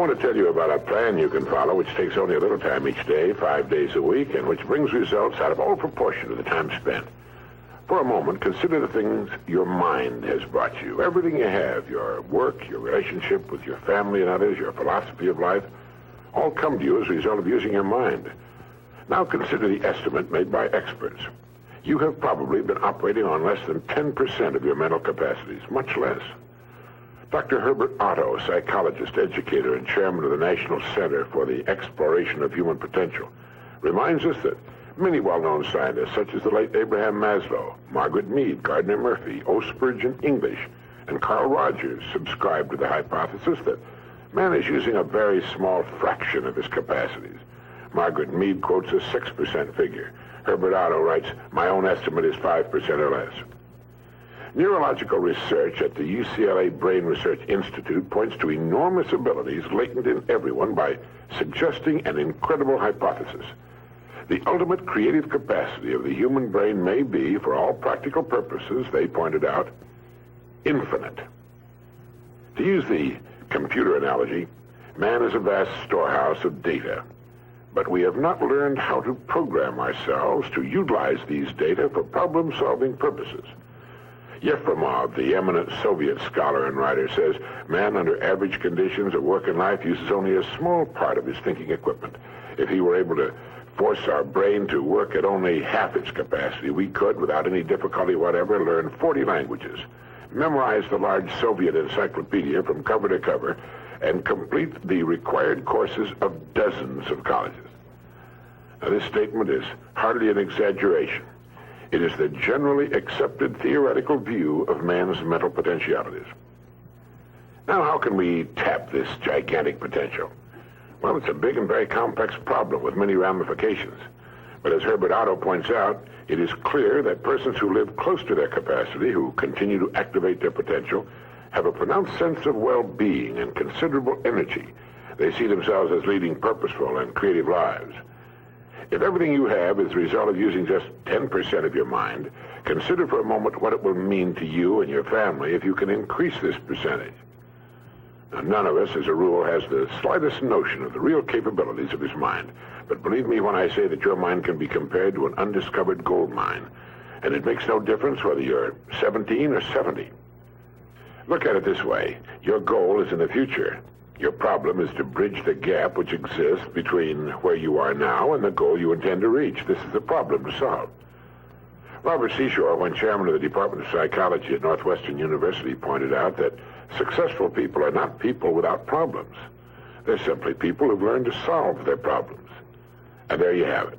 want to tell you about a plan you can follow which takes only a little time each day, 5 days a week, and which brings results out of all proportion to the time spent. For a moment, consider the things your mind has brought you. Everything you have, your work, your relationship with your family and others, your philosophy of life, all come to you as a result of using your mind. Now consider the estimate made by experts. You have probably been operating on less than 10% of your mental capacities, much less. Dr. Herbert Otto, psychologist, educator, and chairman of the National Center for the Exploration of Human Potential, reminds us that many well-known scientists, such as the late Abraham Maslow, Margaret Mead, Gardner Murphy, O. Spurgeon English, and Carl Rogers, subscribe to the hypothesis that man is using a very small fraction of his capacities. Margaret Mead quotes a 6% figure. Herbert Otto writes, "My own estimate is 5% or less." Neurological research at the UCLA Brain Research Institute points to enormous abilities latent in everyone by suggesting an incredible hypothesis. The ultimate creative capacity of the human brain may be, for all practical purposes, they pointed out, infinite. To use the computer analogy, man is a vast storehouse of data, but we have not learned how to program ourselves to utilize these data for problem-solving purposes. Yefremov, the eminent Soviet scholar and writer, says man under average conditions of work and life uses only a small part of his thinking equipment. If he were able to force our brain to work at only half its capacity, we could, without any difficulty whatever, learn 40 languages, memorize the large Soviet encyclopedia from cover to cover, and complete the required courses of dozens of colleges. Now, this statement is hardly an exaggeration. It is the generally accepted theoretical view of man's mental potentialities. Now, how can we tap this gigantic potential? Well, it's a big and very complex problem with many ramifications. But as Herbert Otto points out, it is clear that persons who live close to their capacity, who continue to activate their potential, have a pronounced sense of well-being and considerable energy. They see themselves as leading purposeful and creative lives. If everything you have is the result of using just 10% of your mind, consider for a moment what it will mean to you and your family if you can increase this percentage. Now, none of us, as a rule, has the slightest notion of the real capabilities of his mind. But believe me when I say that your mind can be compared to an undiscovered gold mine. And it makes no difference whether you're 17 or 70. Look at it this way. Your goal is in the future. Your problem is to bridge the gap which exists between where you are now and the goal you intend to reach. This is the problem to solve. Robert Seashore, when chairman of the Department of Psychology at Northwestern University, pointed out that successful people are not people without problems. They're simply people who've learned to solve their problems. And there you have it.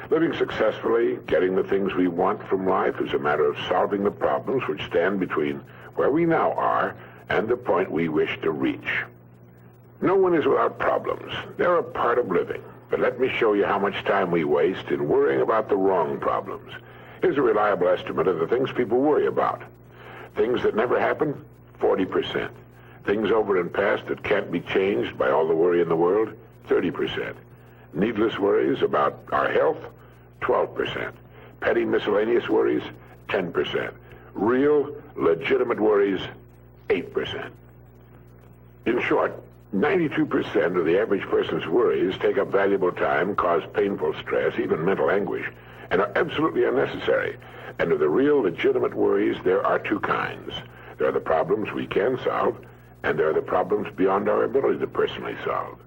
Living successfully, getting the things we want from life is a matter of solving the problems which stand between where we now are and the point we wish to reach. No one is without problems. They're a part of living. But let me show you how much time we waste in worrying about the wrong problems. Here's a reliable estimate of the things people worry about. Things that never happen, 40%. Things over and past that can't be changed by all the worry in the world, 30%. Needless worries about our health, 12%. Petty miscellaneous worries, 10%. Real, legitimate worries, 8%. In short, 92% of the average person's worries take up valuable time, cause painful stress, even mental anguish, and are absolutely unnecessary. And of the real, legitimate worries, there are two kinds. There are the problems we can solve, and there are the problems beyond our ability to personally solve.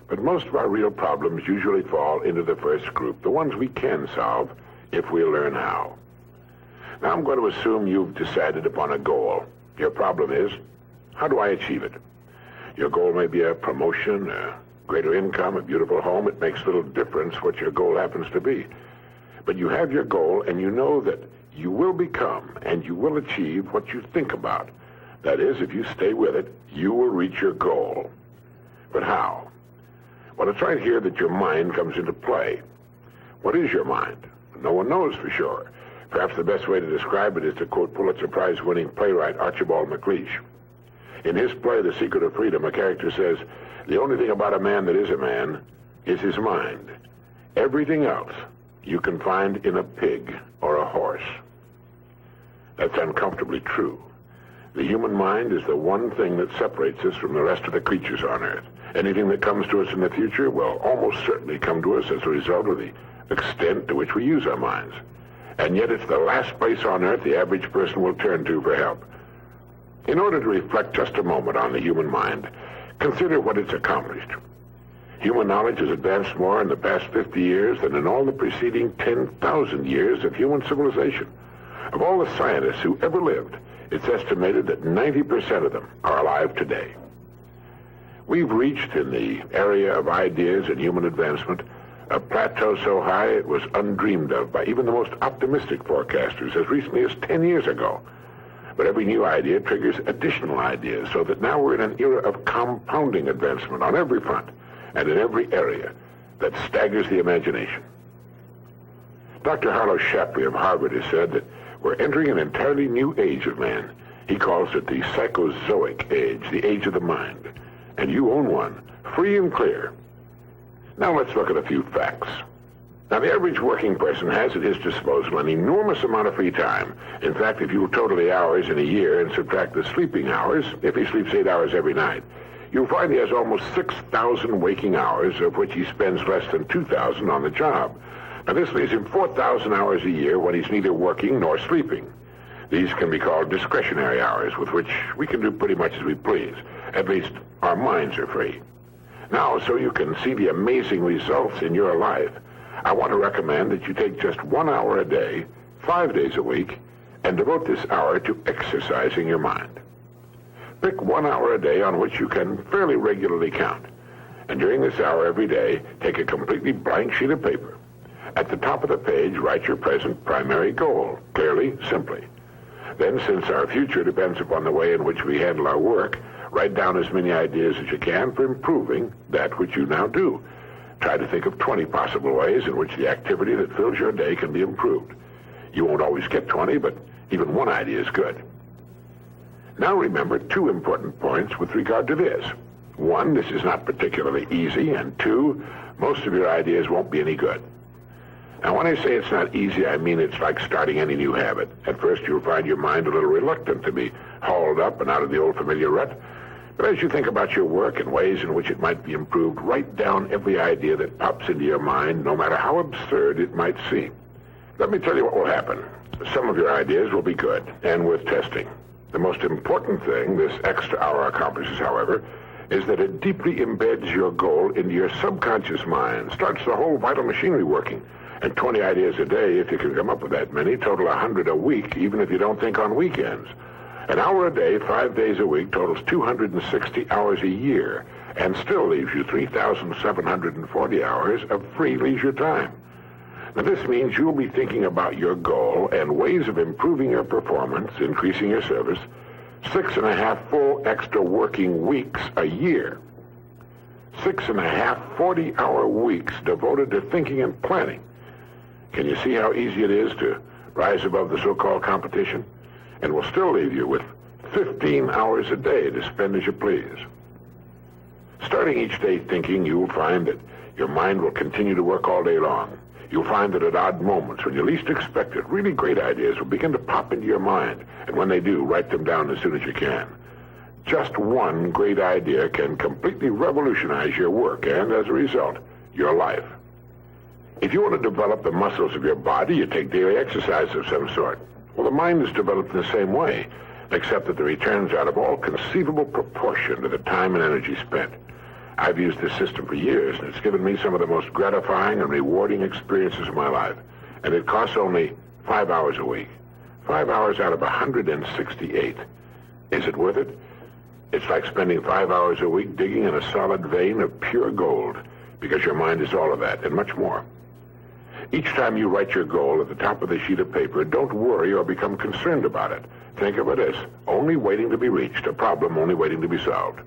But most of our real problems usually fall into the first group, the ones we can solve if we learn how. Now I'm going to assume you've decided upon a goal. Your problem is, how do I achieve it? Your goal may be a promotion, a greater income, a beautiful home. It makes little difference what your goal happens to be. But you have your goal, and you know that you will become and you will achieve what you think about. That is, if you stay with it, you will reach your goal. But how? Well, it's right here that your mind comes into play. What is your mind? No one knows for sure. Perhaps the best way to describe it is to quote Pulitzer Prize-winning playwright Archibald MacLeish. In his play, The Secret of Freedom, a character says, "The only thing about a man that is a man is his mind. Everything else you can find in a pig or a horse." That's uncomfortably true. The human mind is the one thing that separates us from the rest of the creatures on Earth. Anything that comes to us in the future will almost certainly come to us as a result of the extent to which we use our minds. And yet it's the last place on earth the average person will turn to for help. In order to reflect just a moment on the human mind, consider what it's accomplished. Human knowledge has advanced more in the past 50 years than in all the preceding 10,000 years of human civilization. Of all the scientists who ever lived, it's estimated that 90% of them are alive today. We've reached, in the area of ideas and human advancement, a plateau so high it was undreamed of by even the most optimistic forecasters as recently as 10 years ago. But every new idea triggers additional ideas, so that now we're in an era of compounding advancement on every front and in every area that staggers the imagination. Dr. Harlow Shapley of Harvard has said that we're entering an entirely new age of man. He calls it the psychozoic age, the age of the mind. And you own one, free and clear. Now let's look at a few facts. Now, the average working person has at his disposal an enormous amount of free time. In fact, if you total the hours in a year and subtract the sleeping hours, if he sleeps 8 hours every night, you'll find he has almost 6,000 waking hours, of which he spends less than 2,000 on the job. Now, this leaves him 4,000 hours a year when he's neither working nor sleeping. These can be called discretionary hours, with which we can do pretty much as we please. At least, our minds are free. Now, so you can see the amazing results in your life, I want to recommend that you take just 1 hour a day, 5 days a week, and devote this hour to exercising your mind. Pick 1 hour a day on which you can fairly regularly count. And during this hour every day, take a completely blank sheet of paper. At the top of the page, write your present primary goal, clearly, simply. Then, since our future depends upon the way in which we handle our work, write down as many ideas as you can for improving that which you now do. Try to think of 20 possible ways in which the activity that fills your day can be improved. You won't always get 20, but even one idea is good. Now remember 2 important points with regard to this. 1, this is not particularly easy, and 2, most of your ideas won't be any good. Now, when I say it's not easy, I mean it's like starting any new habit. At first, you'll find your mind a little reluctant to be hauled up and out of the old familiar rut. But as you think about your work and ways in which it might be improved, write down every idea that pops into your mind, no matter how absurd it might seem. Let me tell you what will happen. Some of your ideas will be good and worth testing. The most important thing this extra hour accomplishes, however, is that it deeply embeds your goal into your subconscious mind, starts the whole vital machinery working. And 20 ideas a day, if you can come up with that many, total 100 a week, even if you don't think on weekends. An hour a day, 5 days a week, totals 260 hours a year, and still leaves you 3,740 hours of free leisure time. Now, this means you'll be thinking about your goal and ways of improving your performance, increasing your service, 6.5 full extra working weeks a year. 6.5 40-hour weeks devoted to thinking and planning. Can you see how easy it is to rise above the so-called competition? And will still leave you with 15 hours a day to spend as you please. Starting each day thinking, you'll find that your mind will continue to work all day long. You'll find that at odd moments, when you least expect it, really great ideas will begin to pop into your mind. And when they do, write them down as soon as you can. Just one great idea can completely revolutionize your work and, as a result, your life. If you want to develop the muscles of your body, you take daily exercise of some sort. Well, the mind is developed in the same way, except that the returns are out of all conceivable proportion to the time and energy spent. I've used this system for years, and it's given me some of the most gratifying and rewarding experiences of my life. And it costs only 5 hours a week. 5 hours out of 168. Is it worth it? It's like spending 5 hours a week digging in a solid vein of pure gold, because your mind is all of that and much more. Each time you write your goal at the top of the sheet of paper, don't worry or become concerned about it. Think of it as only waiting to be reached, a problem only waiting to be solved.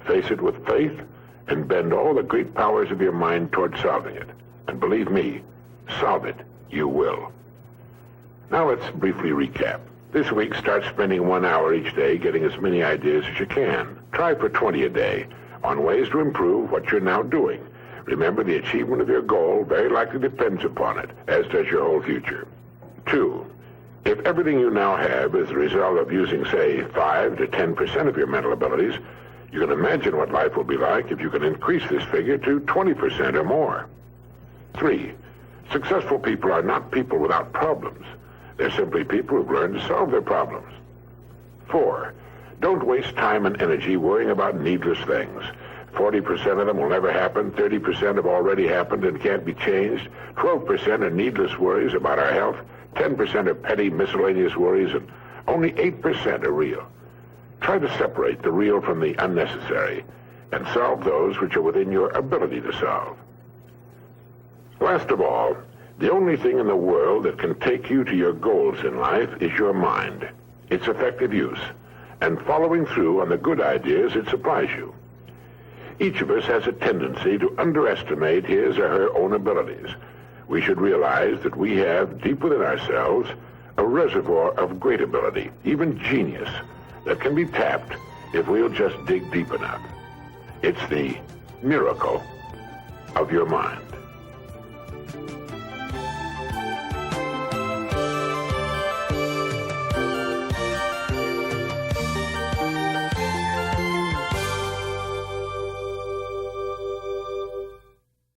Face it with faith and bend all the great powers of your mind toward solving it. And believe me, solve it, you will. Now let's briefly recap. This week, start spending 1 hour each day getting as many ideas as you can. Try for 20 a day on ways to improve what you're now doing. Remember, the achievement of your goal very likely depends upon it, as does your whole future. 2, if everything you now have is the result of using, say, 5 to 10% of your mental abilities, You can imagine what life will be like if you can increase this figure to 20% or more. 3, successful people are not people without problems. They're simply people who've learned to solve their problems. 4, don't waste time and energy worrying about needless things. 40% of them will never happen, 30% have already happened and can't be changed, 12% are needless worries about our health, 10% are petty miscellaneous worries, and only 8% are real. Try to separate the real from the unnecessary and solve those which are within your ability to solve. Last of all, the only thing in the world that can take you to your goals in life is your mind, its effective use, and following through on the good ideas it supplies you. Each of us has a tendency to underestimate his or her own abilities. We should realize that we have, deep within ourselves, a reservoir of great ability, even genius, that can be tapped if we'll just dig deep enough. It's the miracle of your mind.